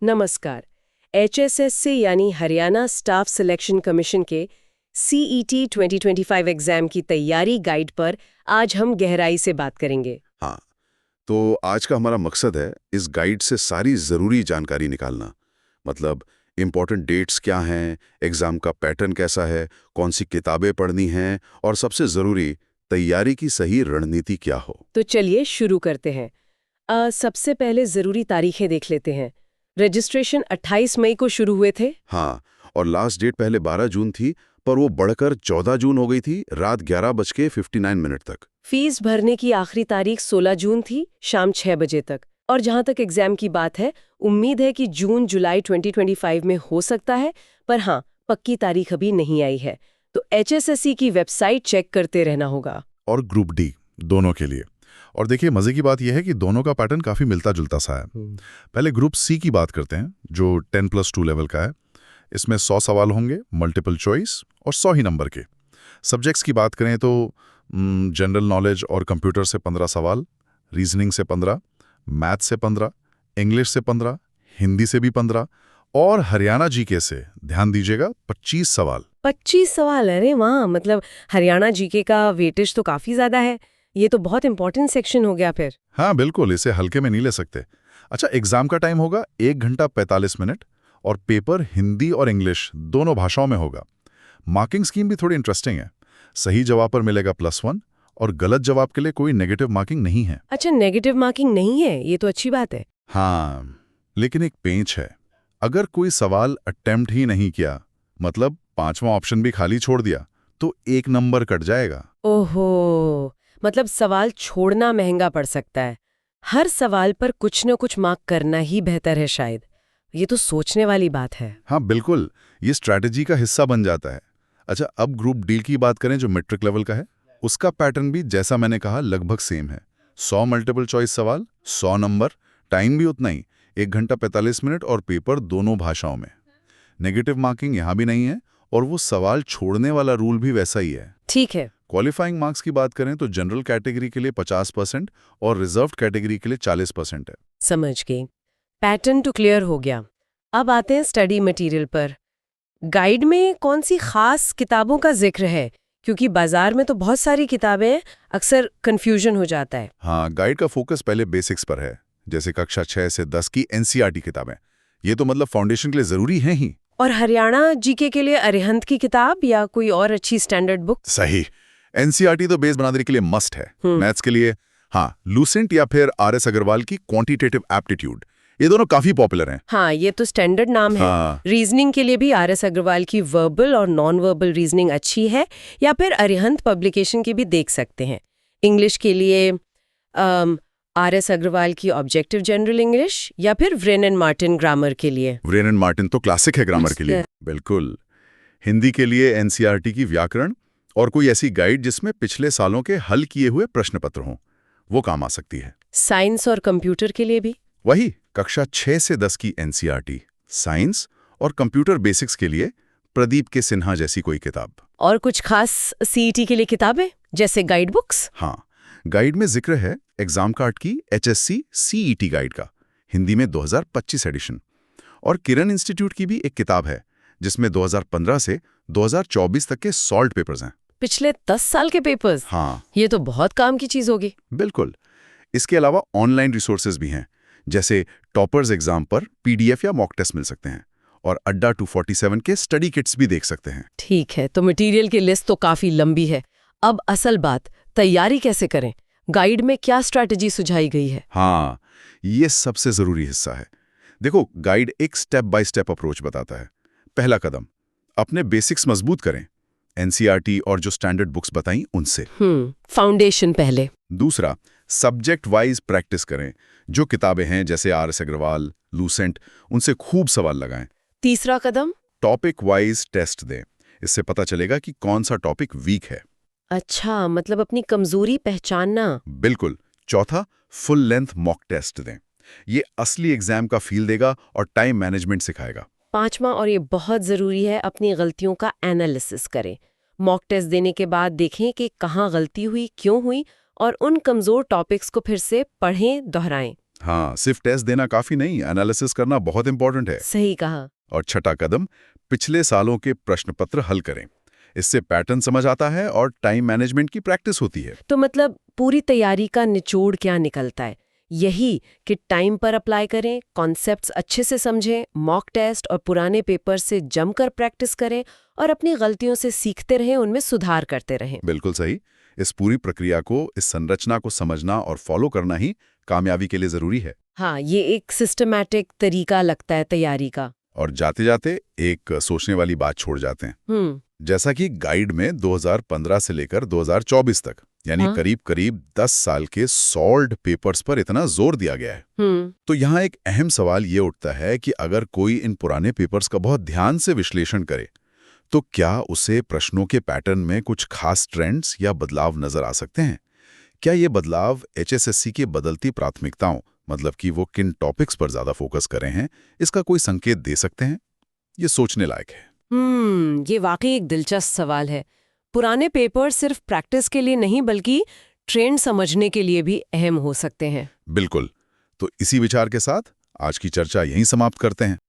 नमस्कार। HSSC यानी Haryana staff selection commission के CET 2025 एग्जाम की तैयारी गाइड पर आज हम गहराई से बात करेंगे। हाँ, तो आज का हमारा मकसद है इस गाइड से सारी ज़रूरी जानकारी निकालना। मतलब इम्पोर्टेंट डेट्स क्या हैं, एग्ज़ाम का पैटर्न कैसा है, कौन सी किताबें पढ़नी हैं और सबसे ज़रूरी तैयारी की सही रणनीति क्या हो। तो चलिए शुरू करते हैं। सबसे पहले ज़रूरी तारीखें देख लेते हैं। रजिस्ट्रेशन 28 मई को शुरू हुए थे। हाँ, और लास्ट डेट पहले 12 जून थी, पर वो बढ़कर 14 जून हो गई थी, रात 11:59 तक। फीस भरने की आखिरी तारीख 16 जून थी, शाम 6 बजे तक। और जहां तक एग्जाम की बात है, उम्मीद है कि जून-जुलाई 2025 में हो सकता है, पर हाँ, पक्की तारीख अभी नहीं आई है। तो HSSC की वेबसाइट चेक करते रहना होगा। और ग्रुप डी दोनों के लिए। और देखिए मजे की बात यह है कि दोनों का पैटर्न काफी मिलता जुलता सा है। पहले ग्रुप सी की बात करते हैं, जो 10+2 लेवल का है। इसमें 100 सवाल होंगे, मल्टीपल चॉइस और 100 ही नंबर के। सब्जेक्ट्स की बात करें तो जनरल नॉलेज और कंप्यूटर से 15 सवाल, रीजनिंग से 15, मैथ से 15, इंग्लिश से 15, हिंदी से भी 15 और हरियाणा जीके से ध्यान दीजिएगा 25 सवाल। 25 सवाल, अरे वाह! मतलब हरियाणा जीके का वेटेज तो काफी ज्यादा है। ये तो बहुत इंपॉर्टेंट सेक्शन हो गया फिर। हाँ बिल्कुल, इसे हल्के में नहीं ले सकते। अच्छा, एग्जाम का टाइम होगा 1 घंटा 45 मिनट और पेपर हिंदी और इंग्लिश दोनों भाषाओं में होगा। मार्किंग स्कीम भी थोड़ी इंटरेस्टिंग है। सही जवाब पर मिलेगा +1 और गलत जवाब के लिए कोई नेगेटिव मार्किंग नहीं है। अच्छा, नेगेटिव मार्किंग नहीं है, ये तो अच्छी बात है। हाँ, लेकिन एक पेंच है। अगर कोई सवाल अटेम्प्ट ही नहीं किया, मतलब 5वां ऑप्शन भी खाली छोड़ दिया, तो 1 नंबर कट जाएगा। ओहो, मतलब सवाल छोड़ना महंगा पड़ सकता है। हर सवाल पर कुछ न कुछ मार्क करना ही बेहतर है शायद। ये तो सोचने वाली बात है। हाँ बिल्कुल, ये स्ट्रैटेजी का हिस्सा बन जाता है। अच्छा, अब ग्रुप डी की बात करें जो मैट्रिक लेवल का है। उसका पैटर्न भी जैसा मैंने कहा लगभग सेम है। 100 मल्टीपल चॉइस सवाल, 100 नंबर, टाइम भी उतना ही, 1 घंटा 45 मिनट और पेपर दोनों भाषाओं में। नेगेटिव मार्किंग यहाँ भी नहीं है और वो सवाल छोड़ने वाला रूल भी वैसा ही है। ठीक है। क्वालिफाइंग मार्क्स की बात करें तो जनरल कैटेगरी के लिए 50% और रिजर्व्ड कैटेगरी के लिए 40% है। समझ गई। पैटर्न तो क्लियर हो गया। अब आते हैं स्टडी मटेरियल पर। गाइड में कौन सी खास किताबों का जिक्र है? क्योंकि बाजार में तो बहुत सारी किताबें हैं, अक्सर कंफ्यूजन हो जाता है। हाँ, गाइड का फोकस पहले बेसिक्स पर है, जैसे कक्षा 6 से 10 की NCERT किताबें। ये तो मतलब फाउंडेशन के लिए जरूरी हैं ही। और हरियाणा जीके के लिए अरिहंत की किताब या कोई और अच्छी स्टैंडर्ड बुक? सही, NCERT तो बेस बनाने के लिए मस्ट है। मैथ्स के लिए हाँ, लूसेंट या फिर RS अग्रवाल की क्वांटिटेटिव एप्टीट्यूड, ये दोनों काफी पॉपुलर हैं। हाँ, ये तो स्टैंडर्ड नाम है। हाँ। रीजनिंग के लिए भी RS अग्रवाल की वर्बल और नॉन वर्बल रीजनिंग अच्छी है, या फिर अरिहंत पब्लिकेशन की भी देख सकते हैं। इंग्लिश के लिए RS अग्रवाल की ऑब्जेक्टिव जनरल इंग्लिश, या फिर व्रेन एंड मार्टिन ग्रामर के लिए। व्रेन एंड मार्टिन तो क्लासिक है ग्रामर के लिए। बिल्कुल। हिंदी के लिए NCERT की व्याकरण और कोई ऐसी गाइड जिसमें पिछले सालों के हल किए हुए प्रश्न पत्र हों, वो काम आ सकती है। साइंस और कंप्यूटर के लिए भी वही कक्षा 6 से 10 की NCERT, साइंस और कंप्यूटर बेसिक्स के लिए प्रदीप के सिन्हा जैसी कोई किताब। और कुछ खास CET के लिए किताबें, जैसे गाइड बुक्स? हाँ, गाइड में जिक्र है एग्जाम कार्ड की HSC CET गाइड का, हिंदी में 2025 एडिशन। और किरण इंस्टीट्यूट की भी एक किताब है, जिसमें 2015 से 2024 तक के सॉल्ट पेपर्स हैं। पिछले 10 साल के पेपर्स? हाँ, ये तो बहुत काम की चीज होगी। बिल्कुल। इसके अलावा ऑनलाइन रिसोर्सेज भी हैं, जैसे टॉपर्स एग्जाम पर PDF या मॉक टेस्ट मिल सकते हैं, और अड्डा 247 के स्टडी किट्स भी देख सकते हैं। ठीक है, तो मटेरियल की लिस्ट तो काफी लंबी है। अब असल बात, तैयारी कैसे करें? गाइड में क्या स्ट्रैटेजी सुझाई गई है? हाँ, ये सबसे जरूरी हिस्सा है। देखो, गाइड एक स्टेप बाय स्टेप अप्रोच बताता है। पहला कदम, अपने बेसिक्स मजबूत करें, NCERT और जो स्टैंडर्ड बुक्स बताई उनसे। फाउंडेशन पहले। दूसरा, सब्जेक्ट वाइज प्रैक्टिस करें। जो किताबें हैं जैसे RS अग्रवाल, लूसेंट, उनसे खूब सवाल लगाएं। तीसरा कदम? टॉपिक वाइज टेस्ट दें। इससे पता चलेगा कि कौन सा टॉपिक वीक है। अच्छा, मतलब अपनी कमजोरी पहचानना। बिल्कुल। चौथा, फुल लेंथ मॉक टेस्ट दें। ये असली एग्जाम का फील देगा और टाइम मैनेजमेंट सिखाएगा। पांचवा, और ये बहुत जरूरी है, अपनी गलतियों का एनालिसिस करें। मॉक टेस्ट देने के बाद देखें कि कहाँ गलती हुई, क्यों हुई, और उन कमजोर टॉपिक्स को फिर से पढ़ें, दोहराएं। हाँ, सिर्फ टेस्ट देना काफी नहीं, एनालिसिस करना बहुत इंपॉर्टेंट है। सही कहा। और छठा कदम, पिछले सालों के प्रश्न पत्र हल करें। इससे पैटर्न समझ आता है और टाइम मैनेजमेंट की प्रैक्टिस होती है। तो मतलब पूरी तैयारी का निचोड़ क्या निकलता है? यही कि टाइम पर अप्लाई करें, कॉन्सेप्ट्स अच्छे से समझें, मॉक टेस्ट और पुराने पेपर से जमकर प्रैक्टिस करें और अपनी गलतियों से सीखते रहें, उनमें सुधार करते रहें। बिल्कुल सही। इस पूरी प्रक्रिया को, इस संरचना को समझना और फॉलो करना ही कामयाबी के लिए जरूरी है। हाँ, ये एक सिस्टमैटिक तरीका लगता है तैयारी का। और जाते जाते एक सोचने वाली बात छोड़ जाते हैं। जैसा कि गाइड में 2015 से लेकर 2024 तक, यानी हाँ? करीब 10 साल के सॉल्व्ड पेपर्स पर इतना जोर दिया गया है। तो यहाँ एक अहम सवाल ये उठता है कि अगर कोई इन पुराने पेपर्स का बहुत ध्यान से विश्लेषण करे, तो क्या उसे प्रश्नों के पैटर्न में कुछ खास ट्रेंड्स या बदलाव नजर आ सकते हैं? क्या ये बदलाव HSSC की बदलती प्राथमिकताओं, मतलब कि वो किन टॉपिक्स पर ज्यादा फोकस कर रहे हैं, इसका कोई संकेत दे सकते हैं? ये सोचने लायक है। ये वाकई एक दिलचस्प सवाल है। पुराने पेपर सिर्फ प्रैक्टिस के लिए नहीं बल्कि ट्रेंड समझने के लिए भी अहम हो सकते हैं। बिल्कुल। तो इसी विचार के साथ आज की चर्चा यहीं समाप्त करते हैं।